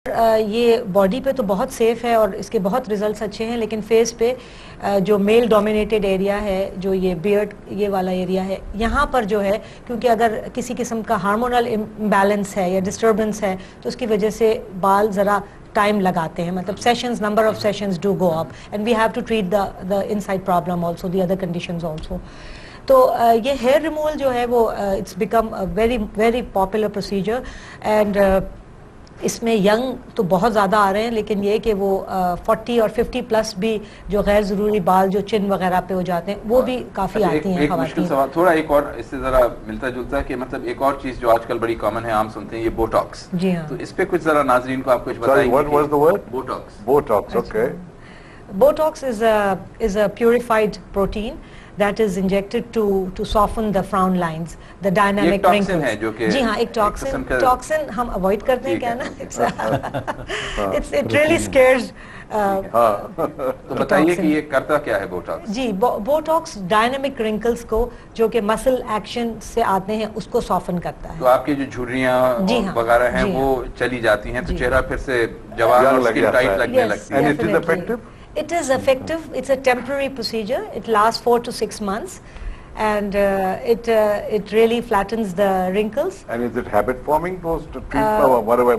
یہ باڈی پہ تو بہت سیف ہے اور اس کے بہت ریزلٹس اچھے ہیں، لیکن فیس پہ جو میل ڈومینیٹڈ ایریا ہے، جو یہ بیئرڈ یہ والا ایریا ہے، یہاں پر جو ہے کیونکہ اگر کسی قسم کا ہارمونل امبیلنس ہے یا ڈسٹربنس ہے تو اس کی وجہ سے بال ذرا ٹائم لگاتے ہیں، مطلب sessions number of sessions do go up and we have to treat the inside problem also the other conditions also. تو یہ ہیئر ریموول جو ہے وہ it's become very very popular procedure and اس میں ینگ تو بہت زیادہ آ رہے ہیں، لیکن یہ کہ وہ 40 اور 50 پلس بھی جو غیر ضروری بال جو چن وغیرہ پہ ہو جاتے ہیں وہ بھی کافی آتی ہیں ایک مشکل سوال تھوڑا ایک اور اس سے ذرا ملتا جلتا ہے کہ مطلب ایک اور چیز جو آج کل بڑی کامن ہے، عام سنتے ہیں، یہ بوٹاکس. جی ہاں، تو اس پہ کچھ ذرا ناظرین کو آپ کچھ بتائیں گے. Botox, okay. Botox is a purified protein that is injected to soften the frown lines, the dynamic wrinkles. جی ہاں، ایک ٹاکسن ہم اوائڈ کرتے ہیں کیا نا، it really scares. تو بتائیے کہ یہ کرتا کیا ہے بوٹاکس؟ جی، بوٹاکس ڈائنامک رنکلز کو جو کہ مسل ایکشن سے آتے ہیں اس کو سافن کرتا ہے. تو آپ کی جو جھریاں وغیرہ ہیں وہ چلی جاتی ہیں تو چہرہ پھر سے جوان اور سکن ٹائٹ لگنے لگتی ہے. And it is effective? It is effective. It's a temporary procedure. It lasts 4 to 6 months, and it really flattens the wrinkles. And is it habit forming? Those treatment or whatever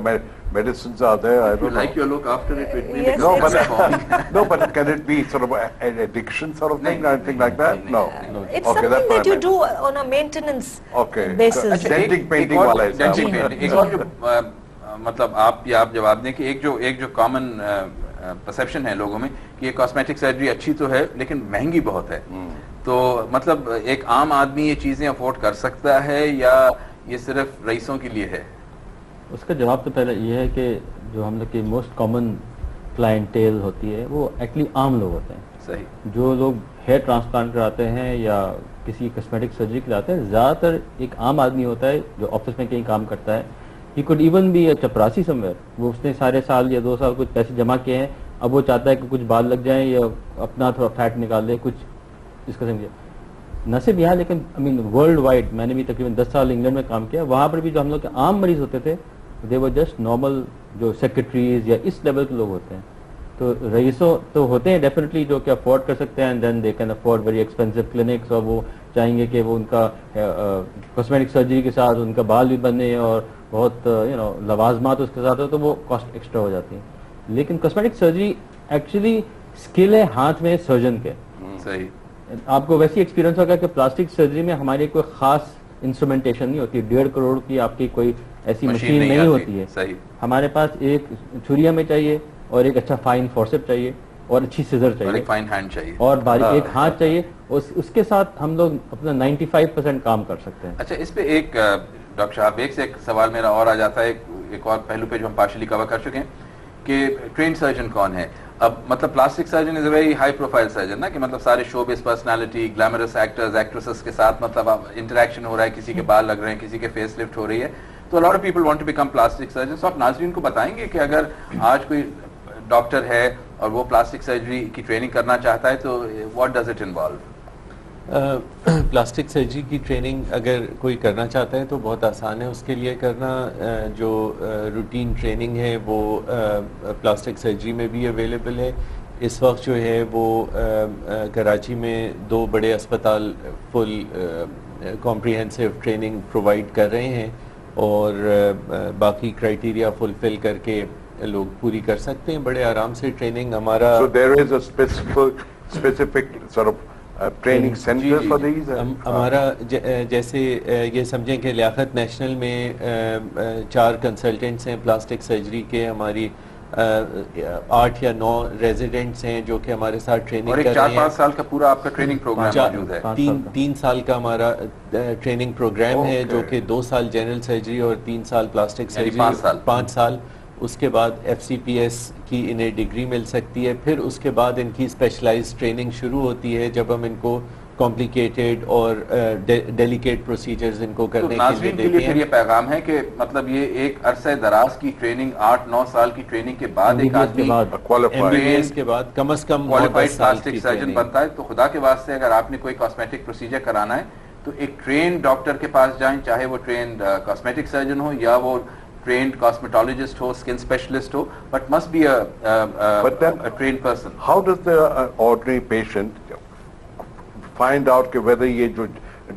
medicines are there? I don't know. Like your look after it, it may Yes, become it's habit forming. No, but can it be sort of an addiction sort of thing or anything like that? No. It's something that you do on a maintenance basis. Denting painting والا ہے. Denting painting. ایک اور جو مطلب آپ جواب دیں کہ ایک جو کامن پرسیپشن ہے لوگوں میں کہ یہ کاسمیٹک سرجری اچھی تو ہے لیکن مہنگی بہت ہے. تو مطلب ایک عام آدمی یہ چیزیں افورڈ کر سکتا ہے یا یہ صرف رئیسوں کے لیے ہے؟ اس کا جواب تو پہلے یہ ہے کہ جو ہم لوگ کی موسٹ کامن کلائنٹیل ہوتی ہے وہ ایکچولی عام لوگ ہوتے ہیں. صحیح. جو لوگ ہیئر ٹرانسپلانٹ کراتے ہیں یا کسی کاسمیٹک سرجری کراتے ہیں، زیادہ تر ایک عام آدمی ہوتا ہے جو آفس میں کہیں کام کرتا ہے. He could even be a چپراسی somewhere. وہ اس نے سارے سال یا 2 سال کچھ پیسے جمع کیے ہیں، اب وہ چاہتا ہے کہ کچھ بال لگ جائیں یا اپنا تھوڑا فیٹ نکال دے کچھ اس قسم کے. نہ صرف یہاں لیکن ورلڈ وائڈ میں نے بھی تقریباً 10 سال انگلینڈ میں کام کیا، وہاں پر بھی جو ہم لوگ کے عام مریض ہوتے تھے they were just normal جو سیکرٹریز یا اس لیول کے لوگ ہوتے ہیں. تو رئیسوں تو ہوتے ہیں ڈیفینیٹلی جو کہ افورڈ کر سکتے ہیں and then they can afford very expensive clinics, اور وہ چاہیں گے کہ وہ ان کا کاسمیٹک سرجری کے ساتھ ان کا بال بھی بنے اور بہت لوازمات اس کے ساتھ ہو تو وہ کاسٹ ایکسٹرا ہو جاتی ہیں. لیکن کاسمیٹک سرجری ایکچولی اسکل ہے ہاتھ میں سرجن کے. صحیح. آپ کو ویسی ایکسپیرینس ہوگا کہ پلاسٹک سرجری میں ہماری کوئی خاص انسٹرومنٹیشن نہیں ہوتی، 1.5 کروڑ کی آپ کی کوئی ایسی مشین نہیں ہوتی ہے. صحیح. ہمارے پاس ایک چھری ہمیں چاہیے اور ایک اچھا فائن فورسیپ چاہیے اور اچھی سیزر چاہیے، ایک فائن ہینڈ چاہیے اور باریک ایک ہاتھ چاہیے. اس کے ساتھ ہم لوگ اپنا 95% کام کر سکتے ہیں. اچھا، اس پہ ایک ڈاکٹر صاحب ایک سوال میرا اور آ جاتا ہے، ایک اور پہلو پہ جو ہم پارشلی کور کر چکے ہیں کہ ٹرینڈ سرجن کون ہے. اب مطلب plastic surgeon is a very high profile surgeon نا، کہ مطلب سارے شو بیس پرسنالٹی، گلیمرس ایکٹرز ایکٹریسز کے ساتھ مطلب انٹریکشن ہو رہا ہے، کسی کے بال لگ رہے ہیں، کسی کے فیس لفٹ ہو رہی ہے. تو a lot of people want to become plastic surgeons. تو آپ ناظرین کو بتائیں گے کہ اگر آج کوئی ڈاکٹر ہے اور وہ پلاسٹک سرجری کی ٹریننگ کرنا چاہتا ہے تو what does it involve؟ Plastic surgery کی ٹریننگ اگر کوئی کرنا چاہتا ہے تو بہت آسان ہے اس کے لیے کرنا. جو روٹین ٹریننگ ہے وہ پلاسٹک سرجری میں بھی اویلیبل ہے. اس وقت جو ہے وہ کراچی میں 2 بڑے اسپتال فل کمپریہنسو ٹریننگ پرووائڈ کر رہے ہیں اور باقی کرائٹیریا فلفل کر کے لوگ پوری کر سکتے ہیں بڑے آرام سے ٹریننگ. ہمارا So there is a specific sort of training center for these? ہمارا جیسے یہ سمجھیں کہ لیاقت نیشنل میں 4 کنسلٹنٹس ہیں پلاسٹک سرجری کے، ہماری 8 یا 9 ریزیڈنٹس ہیں جو کہ ہمارے ساتھ ٹریننگ کر رہے ہیں. 4-5 سال کا پورا آپ کا ٹریننگ پروگرام موجود ہے. 3 سال کا ہمارا ٹریننگ پروگرام ہے جو کہ 2 سال جنرل سرجری اور 3 سال پلاسٹک سرجری. 5 سال. اس کے بعد FCPS کی انہیں ڈگری مل سکتی ہے. پھر اس کے بعد ان کی اسپیشلائز ٹریننگ شروع ہوتی ہے جب ہم ان کو کمپلیکیٹڈ اور ڈیلیکیٹ پروسیجرز ان کو کرنے کے لیے دیتے ہیں. پھر یہ پیغام ہے کہ مطلب یہ ایک عرصہ دراز کی ٹریننگ 8-9 سال کی ٹریننگ کے بعد ایک آدمی MBBS کے بعد کم از کم کوالیفائڈ پلاسٹک سرجن بنتا ہے. تو خدا کے واسطے اگر آپ نے کوئی کاسمیٹک پروسیجر کرانا ہے تو ایک ٹرینڈ ڈاکٹر کے پاس جائیں، چاہے وہ ٹرینڈ کاسمیٹک سرجن ہو یا وہ trained cosmetologist ho, skin specialist ho, but must be a trained person. How does the ordinary patient find out कि whether ये जो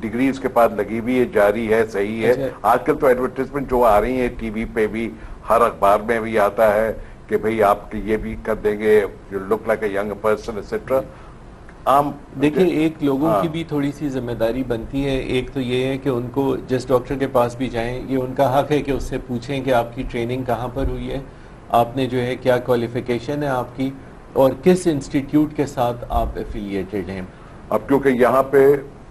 डिग्री इसके पास लगी हुई है जारी है सही है? आजकल तो एडवर्टाइजमेंट जो आ रही है टीवी पे भी, हर अखबार में भी आता है कि भाई आप ये भी कर देंगे, you look like a young person etcetera. आम देखिए, एक लोगों की भी थोड़ी सी जिम्मेदारी बनती है. एक तो ये है कि उनको जिस डॉक्टर के पास भी जाएं, ये उनका हक है कि उससे पूछें कि आपकी ट्रेनिंग कहाँ पर हुई है, आपने जो है क्या क्वालिफिकेशन है आपकी, और किस इंस्टीट्यूट के साथ आप एफिलिएटेड हैं. अब क्योंकि यहाँ पे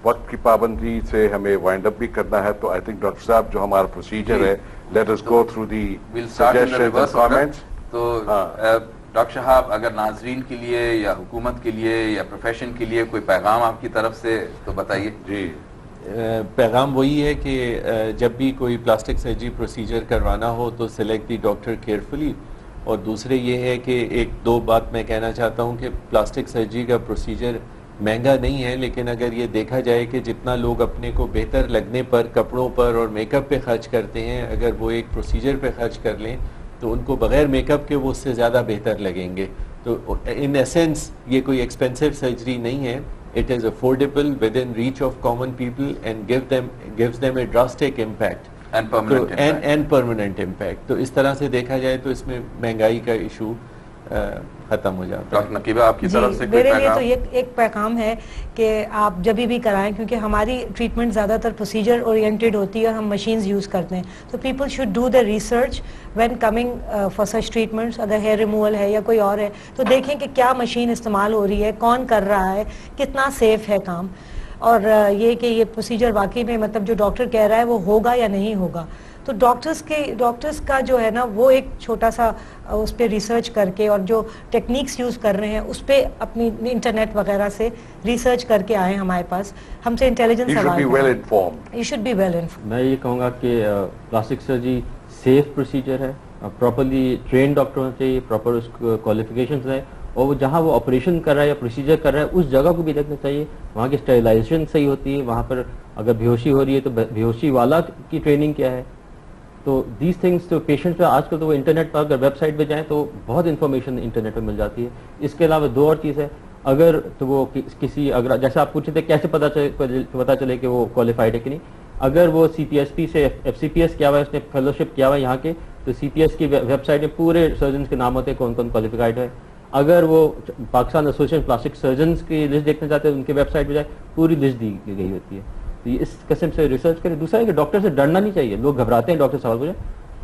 वक्त की पाबंदी से हमें वाइंड अप भी करना है, तो आई थिंक डॉक्टर साहब जो हमारा प्रोसीजर है, let us go through the suggestions and comments. तो डॉक्टर साहब, अगर नाजरीन के लिए या हुकूमत के लिए या प्रोफेशन के लिए कोई पैगाम आपकी तरफ से तो बताइए. जी, पैगाम वही है कि जब भी कोई प्लास्टिक सर्जरी प्रोसीजर करवाना हो तो सिलेक्ट दी डॉक्टर केयरफुली. और दूसरे ये है कि एक दो बात मैं कहना चाहता हूँ कि प्लास्टिक सर्जरी का प्रोसीजर महंगा नहीं है, लेकिन अगर ये देखा जाए कि जितना लोग अपने को बेहतर लगने पर कपड़ों पर और मेकअप पे खर्च करते हैं, अगर वो एक प्रोसीजर पे खर्च कर लें तो उनको बगैर मेकअप के वो उससे ज़्यादा बेहतर लगेंगे. तो इन एसेंस ये कोई एक्सपेंसिव सर्जरी नहीं है. It is affordable, with in reach of common people, and gives them A drastic impact and permanent impact. तो इस तरह से देखा जाए तो इसमें महंगाई का इशू खत्म हो जाता है. डॉक्टर नकीबा, आपकी तरफ से मेरे लिए तो ये एक पैगाम है कि आप जब भी कराएं, क्योंकि हमारी ट्रीटमेंट ज़्यादातर प्रोसीजर ओरिएंटेड होती है और हम मशीन्स यूज़ करते हैं, तो people should do the research when coming for such treatments. अगर हेयर रिमूवल है या कोई और है तो देखें कि क्या मशीन इस्तेमाल हो रही है, कौन कर रहा है, कितना सेफ है काम, और ये कि ये प्रोसीजर वाकई में मतलब जो डॉक्टर कह रहा है वो होगा या नहीं होगा. तो डॉक्टर्स का जो है ना वो एक छोटा सा उस पर रिसर्च करके और जो टेक्निक्स यूज़ कर रहे हैं उस पर अपनी इंटरनेट वगैरह से रिसर्च करके आए हमारे पास, हमसे इंटेलिजेंस सवाल. You should be well informed. मैं ये कहूँगा कि प्लास्टिक सर्जरी सेफ प्रोसीजर है, प्रॉपरली ट्रेन डॉक्टर होना चाहिए, प्रॉपर उसको क्वालिफिकेशंस है, और वो जहाँ वो ऑपरेशन कर रहा है या प्रोसीजर कर रहा है उस जगह को भी देखना चाहिए, वहाँ की स्टेरिलाइजेशन सही होती है, वहाँ पर अगर बेहोशी हो रही है तो बेहोशी वाला की ट्रेनिंग क्या है. तो दीज थिंग्स तो पेशेंट पे आजकल तो वो इंटरनेट पर अगर वेबसाइट पे जाएं तो बहुत इन्फॉर्मेशन इंटरनेट पे मिल जाती है. इसके अलावा दो और चीज़ है, अगर तो वो किसी अगर जैसे आप पूछे थे कैसे पता चले कि वो क्वालिफाइड है कि नहीं, अगर वो CPSP से FCPS किया हुआ है, उसने फेलोशिप किया हुआ है यहाँ के, तो CPS की वेबसाइट में पूरे सर्जन के नाम होते हैं कौन कौन क्वालिफाइड है. अगर वो पाकिस्तान एसोसिएशन प्लास्टिक सर्जन्स की लिस्ट देखना चाहते हैं, उनके वेबसाइट पर जाए, पूरी लिस्ट दी गई होती है. तो इस किस्म से रिसर्च करें. दूसरा है कि डॉक्टर से डरना नहीं चाहिए. लोग घबराते हैं डॉक्टर सवाल पूछे,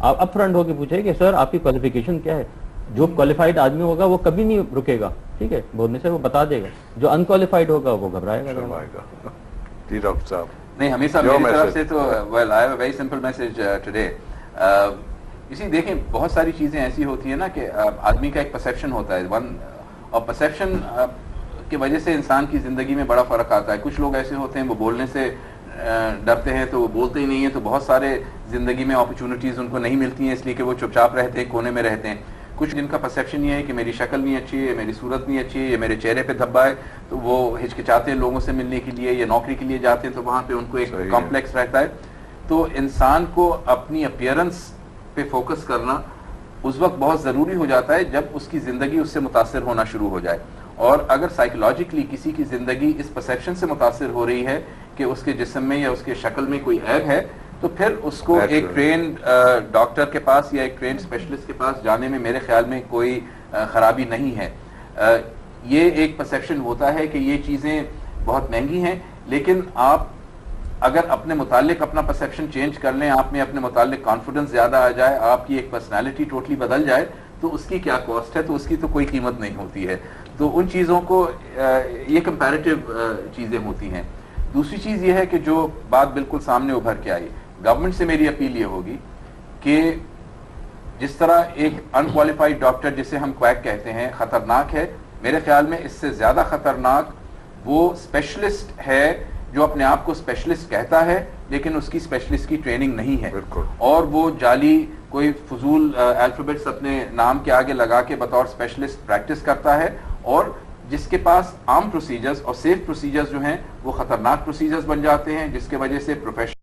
आप अप फ्रंट होकर पूछे कि सर आपकी क्वालिफिकेशन क्या है. जो क्वालिफाइड आदमी होगा वो कभी नहीं रुकेगा, ठीक है, बोलने से वो बता देगा. जो अनक्वालिफाइड होगा वो घबराएगा. जी डॉक्टर साहब. नहीं, हमेशा मेरी तरफ से तो well I have a very simple message today. इसी देखें, बहुत सारी चीज़ें ऐसी होती है ना कि आदमी का एक परसेप्शन होता है वन, और परसेप्शन की वजह से इंसान की ज़िंदगी में बड़ा फ़र्क आता है. कुछ लोग ऐसे होते हैं वो बोलने से डरते हैं तो वो बोलते ही नहीं हैं, तो बहुत सारे ज़िंदगी में अपॉर्चुनिटीज़ उनको नहीं मिलती हैं इसलिए कि वो चुपचाप रहते हैं, कोने में रहते हैं. कुछ जिनका परसेप्शन ये है कि मेरी शक्ल नहीं अच्छी है, मेरी सूरत नहीं अच्छी है, मेरे चेहरे पे धब्बा है, तो वो हिचकिचाते हैं लोगों से मिलने के लिए या नौकरी के लिए जाते हैं, तो वहाँ पे उनको एक कॉम्प्लेक्स रहता है. तो इंसान को अपनी अपीयरेंस पे फोकस करना उस वक्त बहुत ज़रूरी हो जाता है जब उसकी ज़िंदगी उससे मुतासर होना शुरू हो जाए. और अगर साइकोलॉजिकली किसी की ज़िंदगी इस परसेप्शन से मुतासर हो रही है कि उसके जिस्म में या उसके शक्ल में कोई ऐब है, तो फिर उसको एक ट्रेंड डॉक्टर के पास या एक ट्रेंड स्पेशलिस्ट के पास जाने में मेरे ख्याल में कोई खराबी नहीं है. ये एक परसेप्शन होता है कि ये चीज़ें बहुत महंगी हैं, लेकिन आप अगर अपने मुतालिक अपना परसेप्शन चेंज कर लें, आप में अपने मुतालिक कॉन्फिडेंस ज़्यादा आ जाए, आपकी एक पर्सनैलिटी टोटली बदल जाए, तो उसकी क्या कॉस्ट है, तो उसकी तो कोई कीमत नहीं होती है. तो उन चीज़ों को ये कंपैरेटिव चीज़ें होती हैं. दूसरी चीज़ ये है कि जो बात बिल्कुल सामने उभर के आई, गवर्नमेंट से मेरी अपील ये होगी कि जिस तरह एक अनक्वालिफाइड डॉक्टर जिसे हम क्वैक कहते हैं खतरनाक है, मेरे ख्याल में इससे ज़्यादा खतरनाक वो स्पेशलिस्ट है जो अपने आप को स्पेशलिस्ट कहता है लेकिन उसकी स्पेशलिस्ट की ट्रेनिंग नहीं है, और वो जाली कोई फजूल अल्फाबेट्स अपने नाम के आगे लगा के बतौर स्पेशलिस्ट प्रैक्टिस करता है, और जिसके पास आम प्रोसीजर्स और सेफ प्रोसीजर्स जो हैं वो खतरनाक प्रोसीजर्स बन जाते हैं, जिसके वजह से प्रोफेशन